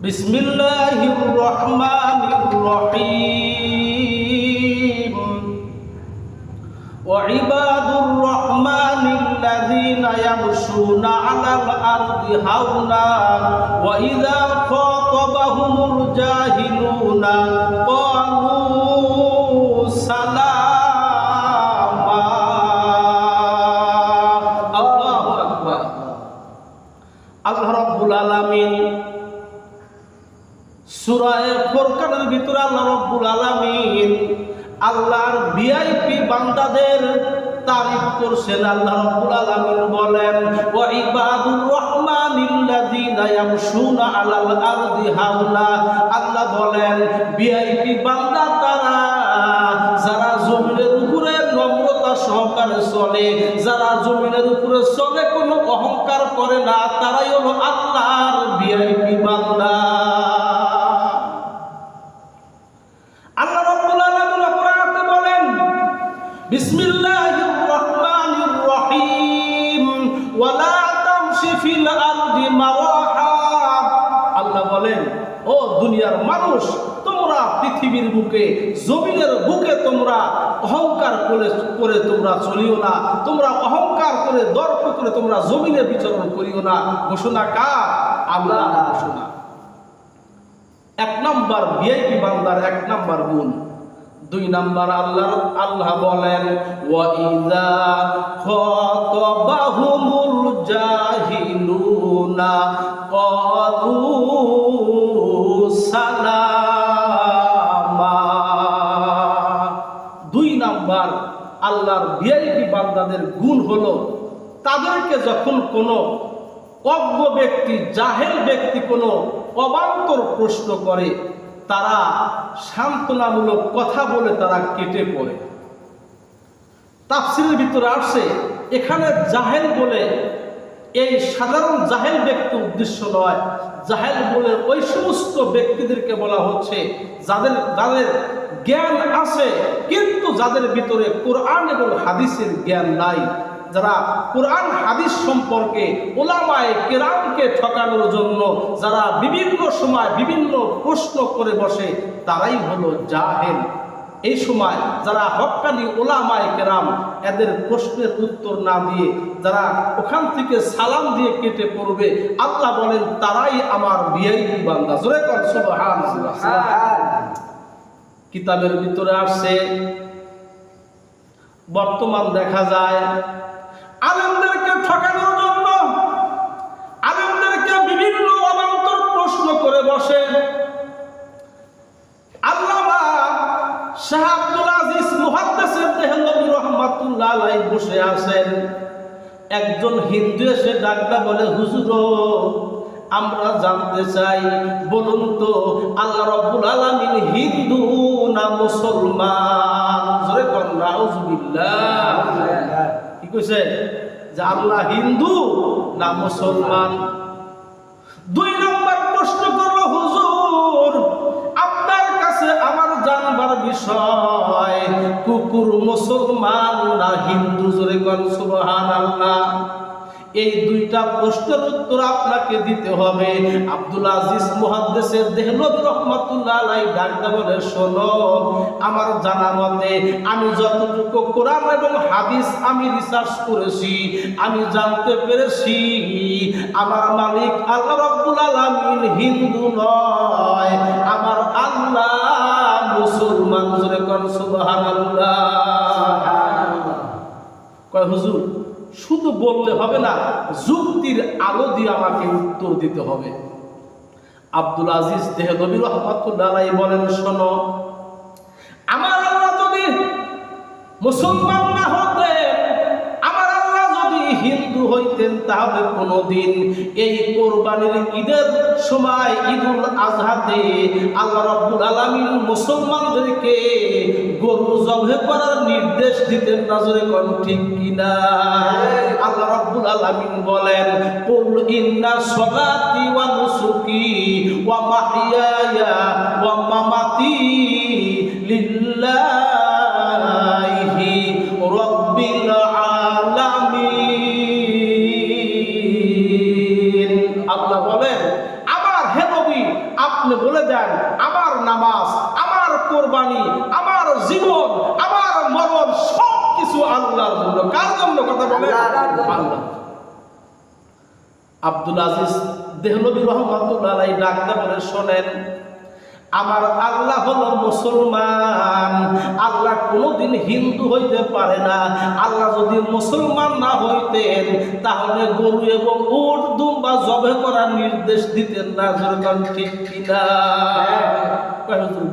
বিসমিল্লাহির রহমানির রহিম। ওয়া ইবাদুর রহমানিল্লাযীনা ইয়ামশুনা আলাল আরদি হাওনা ওয়া ইযা খাতাবাহুমুল জাহিলুনা ক্বালু সালামা। আল্লাহু আকবার। আল্লাহ রাব্বুল আলামিন সূরা ফুরকানের ভিতরে আল্লাহ রাব্বুল আলামিন আল্লাহর ভিআইপি বান্দাদের তারিফ করছেন। আল্লাহ রাব্বুল আলামিন বলেন, ওয়া ইবাদুর রহমানিল্লাযীনা ইয়ামশুনা আলাল আরদি হাওনা। আল্লাহ বলেন ভিআইপি বান্দা তারা যারা জমিনের উপরে নম্রতা সহকারে চলে, যারা জমিনের উপরে চলে কোনো অহংকার করে না, তারাই হলো আল্লাহর ভিআইপি বান্দা। আল্লাহ রাব্বুল আলামিন কোরআনে বলেন, বিসমিল্লাহির রহমানির রহিম ওয়ালা তামশি ফিল আরদি মারাহা। আল্লাহ বলেন, ও দুনিয়ার মানুষ, তোমরা পৃথিবীর বুকে জমিনের বুকে তোমরা অহংকার করে তোমরা চলিও না, তোমরা অহংকার করে দর্প করে তোমরা জমিনে বিচরণ করিও না। ঘোষণা কার? আল্লাহর ঘোষণা। এক নাম্বার ভিআইপি বান্দার এক নাম্বার গুণ। দুই নাম্বার আল্লাহ বলেন, ওয়া ইযা খাতাবাহুমুল জাহিলুনা ক্বালু সালামা। দুই নাম্বার আল্লাহর ভিআইপি বান্দাদের গুণ হলো, তাদেরকে যখন কোনো অজ্ঞ ব্যক্তি, জাহেল ব্যক্তি কোনো অবান্তর প্রশ্ন করে, তারা সান্ত্বনামূলক কথা বলে তারা কেটে পড়ে। তাফসীরের ভিতরে আসছে, এখানে জাহেল বলে এই সাধারণ জাহেল ব্যক্তি উদ্দেশ্য নয়। জাহেল বলে ওই সমস্ত ব্যক্তিদেরকে বলা হচ্ছে যাদের জ্ঞান আছে কিন্তু যাদের ভিতরে কোরআন এবং হাদিসের জ্ঞান নাই, যারা কোরআন হাদিস সম্পর্কে উলামায়ে কেরামকে ঠকানোর জন্য যারা বিভিন্ন সময় বিভিন্ন প্রশ্ন করে বসে, তারাই হলো জাহেল। এই সময় যারা হক্কানি উলামায়ে কেরাম এদের প্রশ্নের উত্তর না দিয়ে যারা ওখান থেকে সালাম দিয়ে কেটে পড়বে, আল্লাহ বলেন তারাই আমার ভিআইপি বান্দা। জোরে কর সুবহানাল্লাহ। কিতাবের ভিতরে আসছে, বর্তমান দেখা যায় আলেমদেরকে ঠকানোর জন্য আলেমদেরকে বিভিন্ন অবান্তর প্রশ্ন করে বসে। আল্লামা শাহ আব্দুল আজিজ মুহাদ্দিস দেহলভী রাহমাতুল্লাহ আলাইহি বসে আছেন। একজন হিন্দু এসে ডাকটা বলে, হুজুর আমরা জানতে চাই, বলুন তো আল্লাহ রাব্বুল আলামিন হিন্দু না মুসলমান? জোরে কোন নাউজুবিল্লাহ। কি কইছে? যে আল্লাহ হিন্দু না মুসলমান? দুই নম্বর প্রশ্ন করলো, হুজুর আপনার কাছে আমার জানবার বিষয়, কুকুর মুসলমান না হিন্দু? জোরে কোন সুবহানাল্লাহ। এই দুইটা প্রশ্নের উত্তর আপনাকে দিতে হবে। আব্দুল আজিজ মুহাদ্দিস দেহলভী রাহমাতুল্লাহ আলাইহি ডাকতে বলে, শোনো, আমার জানা মতে আমি যতটুকু কোরআন এবং হাদিস আমি রিসার্চ করেছি, আমি জানতে পেরেছি আমার মালিক আল্লাহ রাব্বুল আলামিন হিন্দু নয়, আমার আল্লাহ মুসলমান। জোরে কোন সুবহানাল্লাহ। কয় হুজুর শুধু বললে হবে না, যুক্তির আলো দিয়ে আমাকে উত্তর দিতে হবে। আব্দুল আজিজ দেহলভী রাহমাতুল্লাহ আলাইহি বলেন, শোনো, আমার আল্লাহ যদি মুসলমান না হতেন, আমার আল্লাহ যদি হিন্দু হইতেন, তাহলে কোনদিন এই কোরবানির ঈদের সময় ঈদুল আজহাতে আল্লাহ রাব্বুল আলামিন মুসলমানদেরকে গরু জবাই করার নির্দেশ দিতেন না? জোরে কোন ঠিক কিনা? আল্লাহ রাব্বুল আলামিন বলেন, কুল ইন্না সলাতি ওয়া নুসুকি ওয়া মাহইয়ায়া ওয়া মামাতি লিল্লাহি রাব্বিল আলামিন। আল্লাহ বলেন, আমার হে নবী আপনি বলে দেন আমার নামাজ, আমার কোরবানি, আমার জীবন, আমার মরণ সব কিছু আল্লাহর জন্য। কার জন্য? কথা বলেন আল্লাহ। আব্দুল আজিজ দেহলভী রহমাতুল্লাহ আলাইহি ডাকতে বলে, শোনেন, আমার আল্লাহ হলো মুসলমান। আল্লাহ কোনোদিন হিন্দু হইতে পারে না। আল্লাহ যদি মুসলমান না হইতেন তাহলে গরু এবং উট দুম্বা জবে করার নির্দেশ দিতেন না। যেরকম ঠিক কিনা?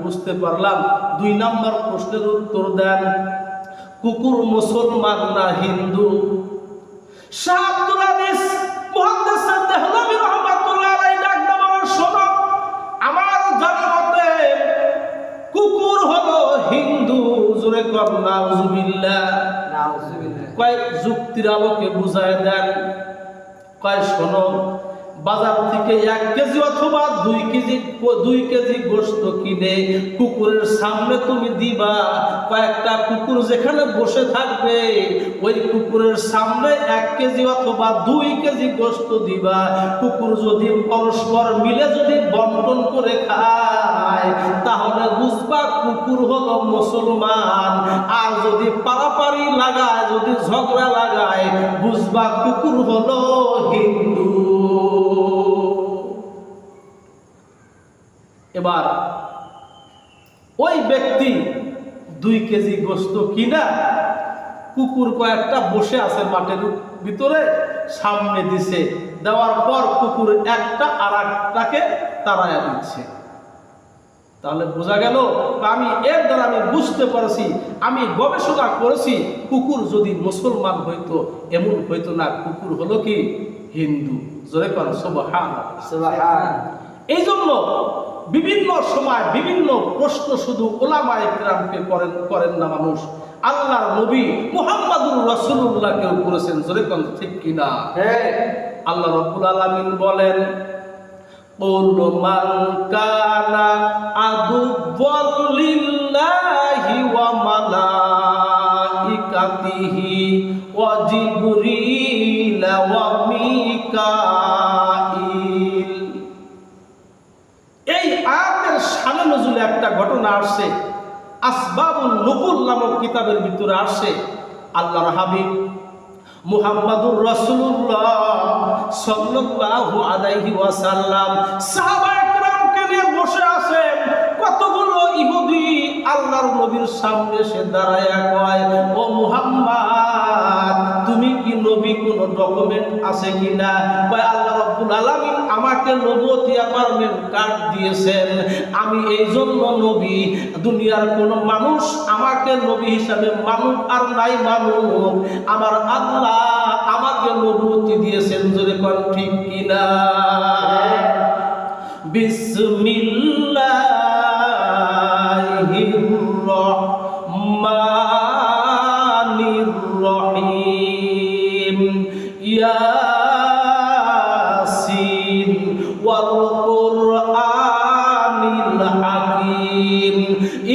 বুঝতে পারলাম। 2 নম্বর প্রশ্নের উত্তর দেন, কুকুর মুসলমান না হিন্দু? শাহ আব্দুল আজিজ মুহাদ্দিস দেহলভী রাহমাতুল্লাহ আলাইহি ডাকতে বলেন, শোনো, আমার জানা মতে কুকুর হলো হিন্দু। জোরে কর নাউজুবিল্লাহ। কয় যুক্তির আলোকে বুঝায় দেন। কয় শোনো, বাজার থেকে 1 কেজি অথবা 2 কেজি গোশত কিনে কুকুরের সামনে তুমি দিবা। কয়েকটা কুকুর যেখানে বসে থাকবে ওই কুকুরের সামনে 1 কেজি অথবা 2 কেজি গোশত দিবা। কুকুর যদি পরস্পর মিলে যদি বন্টন করে খায় তাহলে বুঝবা কুকুর হলো মুসলমান। আর যদি পারাপারি লাগায়, যদি ঝগড়া লাগায়, বুঝবা কুকুর হলো হিন্দু। এবার ওই ব্যক্তি 2 কেজি গোশত কিনা কুকুর কয়েকটা বসে আছে মাঠের ভিতরে, সামনে দিছে। দেওয়ার পর কুকুর একটা আর একটাকে তাড়ায়া দিচ্ছে। তাহলে বোঝা গেল, আমি এর দ্বারা আমি বুঝতে পারছি, আমি গবেষণা করেছি, কুকুর যদি মুসলমান হইতো এমন হইতো না, কুকুর হলো কি হিন্দু। জোরে কর সুবহানাল্লাহ, সুবহান। এই জন্য বিভিন্ন সময় বিভিন্ন প্রশ্ন শুধু উলামায়ে কিরামকে করেন না মানুষ, আল্লাহর নবী মুহাম্মদুর রাসূলুল্লাহকেও করেছেন। জোরে কর ঠিক কিনা? আল্লাহ রাব্বুল আলামিন বলেন, কুল্লু মান কানা আদুওয়াল লিল্লাহি ওয়া মালাইকাতিহি ওয়া জিবরিল ওয়া মিকাইল। এই আয়াতের শানে নজুলে একটা ঘটনা আসছে, আসবাবুন নুকুল নামক কিতাবের ভিতরে আসছে। আল্লাহর হাবিব মুহাম্মাদুর রাসূলুল্লাহ সাল্লাল্লাহু আলাইহি ওয়াসাল্লাম সাহাবায়ে কেরামকে নিয়ে বসে আছেন। কতগুলো ইহুদি আল্লাহর নবীর সামনে এসে দাঁড়ায়া কয়, ও মুহাম্মদ, তুমি কি নবী, কোন ডকুমেন্ট আছে কিনা? কয়, আল্লাহ রাব্বুল আলামিন আমাকে নবুয়তি অ্যাপয়েন্টমেন্ট কার্ড দিয়েছেন, আমি এই জন্য নবী। দুনিয়ার কোন মানুষ আমাকে নবী হিসাবে মানুক আর নাই মানুক, আমার আল্লাহ আমাকে নবুয়তি দিয়েছেন। জোরে কোন ঠিক কিনা? বিসমিল্লাহির রহমানির রহিম। ইয়াসিন ওয়াল কুরআনিল হাকীম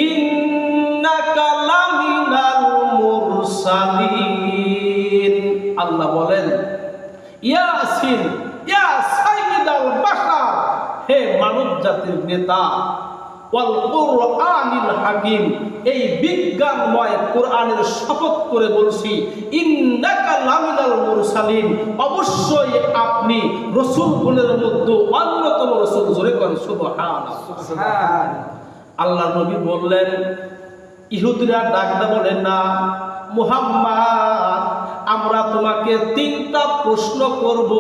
ইন্নাকা লামিনাল মুরসালিন। আল্লাহ বলেন, ইয়াসিন, ইয়া সাইয়্যিদাল বাশার, হে মানব জাতির নেতা, ওয়াল কুরআনিল হাকীম, এই বিজ্ঞানময় কোরআনের শপথ করে বলছি, ইন্নাকা লামিনাল মুরসালিন, অবশ্যই আপনি রাসূলগণের মধ্যে অন্যতম রাসূল। জোরে কোন সুবহানাল্লাহ, সুবহান। আল্লাহর নবী বললেন, ইহুদিরা ডাকতে বলেন, না মুহাম্মদ, আমরা তোমাকে 3টা প্রশ্ন করব,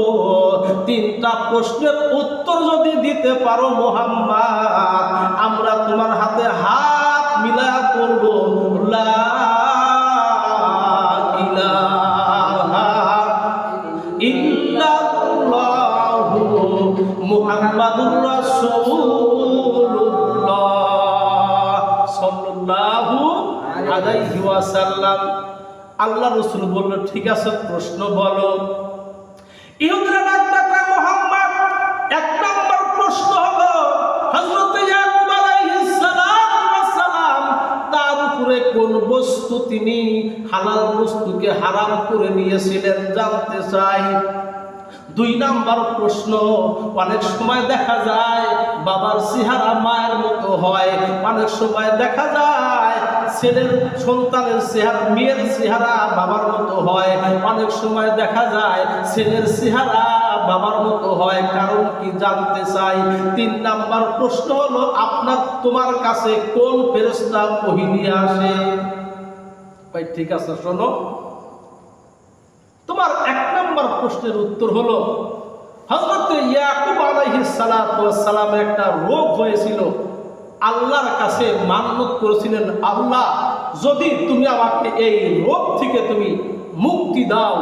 3টা প্রশ্নের উত্তর যদি দিতে পারো মুহাম্মদ, আমরা তোমার হাতে হাত মিলায়া করব লা ইলাহা ইল্লাল্লাহু মুহাম্মাদুর রাসূলুল্লাহ সাল্লাল্লাহু আলাইহি ওয়াসাল্লাম। আল্লাহ রাসূল বলল, ঠিক আছে, প্রশ্ন বলো। ইহুদিরা ডাকতে কয়, মুহাম্মদ, 1 নম্বর প্রশ্ন হলো হযরত ইয়াকুব আলাইহিস সালাম তার উপরে কোন বস্তু তিনি হালাল বস্তুকে হারাম করে নিয়েছিলেন, জানতে চাই। 2 নম্বর প্রশ্ন, অনেক সময় দেখা যায় বাবার চেহারা মায়ের মতো হয়। অনেক সময় দেখা যায় ছেলের সন্তানের চেহারা মেয়ের চেহারা বাবার মতো হয়। অনেক সময় দেখা যায় ছেলের চেহারা বাবার মতো হয়। কারণ কি জানতে চাই। 3 নাম্বার প্রশ্ন হলো তোমার কাছে কোন ফেরেশতা ওহী নিয়ে আসে? ভাই ঠিক আছে, শোনো। তোমার 1 নাম্বার প্রশ্নের উত্তর হলো হযরত ইয়াকুব আলাইহিস সালাতু ওয়াস সালামের একটা রোগ হয়েছিল। আল্লাহর কাছে মান্নত করেছিলেন, আল্লাহ যদি তুমি আমাকে এই রোগ থেকে তুমি মুক্তি দাও,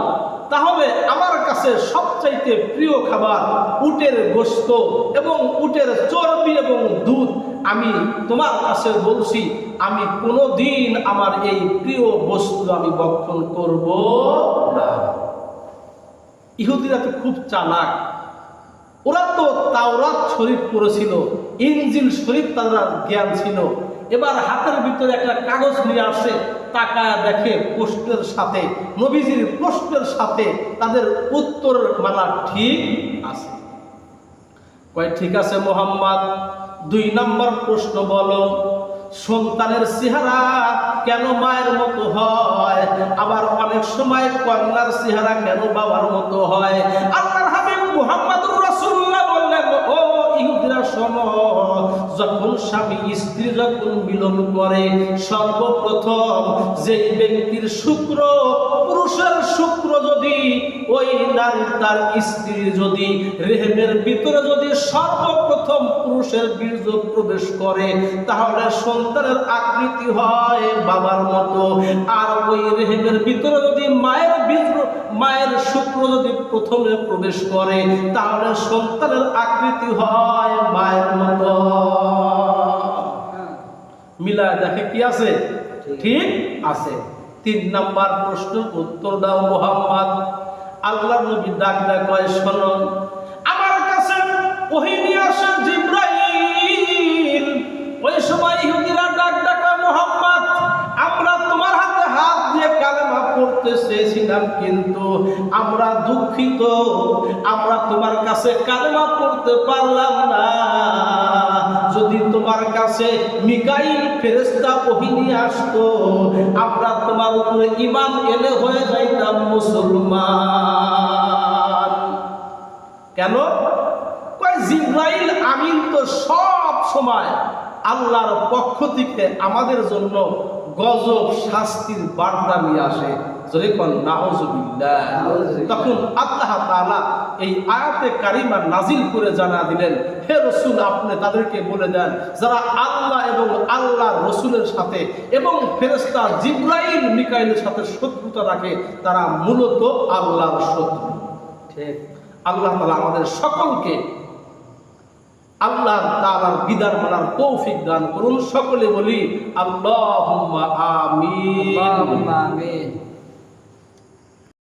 তাহলে আমার কাছে সবচাইতে প্রিয় খাবার উটের গোশত এবং উটের চর্বি এবং দুধ। আমি তোমার কাছে বলছি, আমি কোনোদিন আমার এই প্রিয় বস্তু আমি ভক্ষণ করব না। ইহুদিরা তো খুব চালাক। ওরা তো তাওরাত শরীফ পড়েছিল, ইনজিল শরীফ তাদের জ্ঞান ছিল। এবার হাতের ভিতরে একটা কাগজ নিয়ে আসে, তাকায় দেখে প্রশ্নের সাথে, নবীজির প্রশ্নের সাথে তাদের উত্তর মালা ঠিক আছে। কয় ঠিক আছে মুহাম্মদ, 2 নম্বর প্রশ্ন বলো, সন্তানের চেহারা কেন মায়ের মতো হয়? আবার অনেক সময় কন্যার চেহারা কেন বাবার মতো হয়? আল্লাহর হাবিব মুহাম্মদুর রাসূলুল্লাহ বললেন, ও ইহুদিরা শোনো, যখন স্বামী স্ত্রী যখন মিলন করে, সর্বপ্রথম যে ব্যক্তির শুক্র, পুরুষের শুক্র যদি ওই নারী তার স্ত্রী যদি রেহেমের ভিতরে যদি সর্বপ্রথম পুরুষের বীর্য প্রবেশ করে, তাহলে সন্তানের আকৃতি হয় বাবার মতো। আর ওই রেহেমের ভিতরে যদি মায়ের শুক্র যদি প্রথমে প্রবেশ করে, তাহলে সন্তানের আকৃতি হয় মায়ের মতো। মিলায় দেখে কি আছে? ঠিক আছে। 3 নাম্বার প্রশ্নের উত্তর দাও মুহাম্মদ। আল্লাহর নবী ডাক কয়, শোনো, আমার কাছে ওহী নিয়ে আসে জিবরাইল। ওই সময় ইহুদিরা ডাক কয়, মুহাম্মদ, আমরা তোমার হাতে হাত দিয়ে কালেমা পড়তে চেয়েছিলাম, কিন্তু আমরা দুঃখিত, আমরা তোমার কাছে কালেমা পড়তে পারলাম না। যদি তোমার কাছে মিকাইল ফেরেশতা ওহী নিয়ে আসতো, আমরা তোমার উপরে ঈমান এনে হয়ে যাইতাম মুসলমান। কেন? কয় জিবরাইল আমিন তো সব সময় আল্লাহর পক্ষ থেকে আমাদের জন্য গজব শাস্তির বার্তা নিয়ে আসে। তখন আল্লাহ তাআলা এই আয়াতে কারিমা নাজিল করে জানা দিলেন, হে রাসূল, আপনি তাদেরকে বলে দেন যারা আল্লাহ এবং আল্লাহর রাসূলের সাথে এবং ফেরেশতা জিবরাইল মিকাইলের সাথে শত্রুতা রাখে, তারা মূলত আল্লাহর শত্রু। ঠিক। আল্লাহ তাআলা আমাদের সকলকে আল্লাহ তাআলার বিধান মানার তৌফিক দান করুন। সকলে বলি আল্লাহুম্মা আমিন।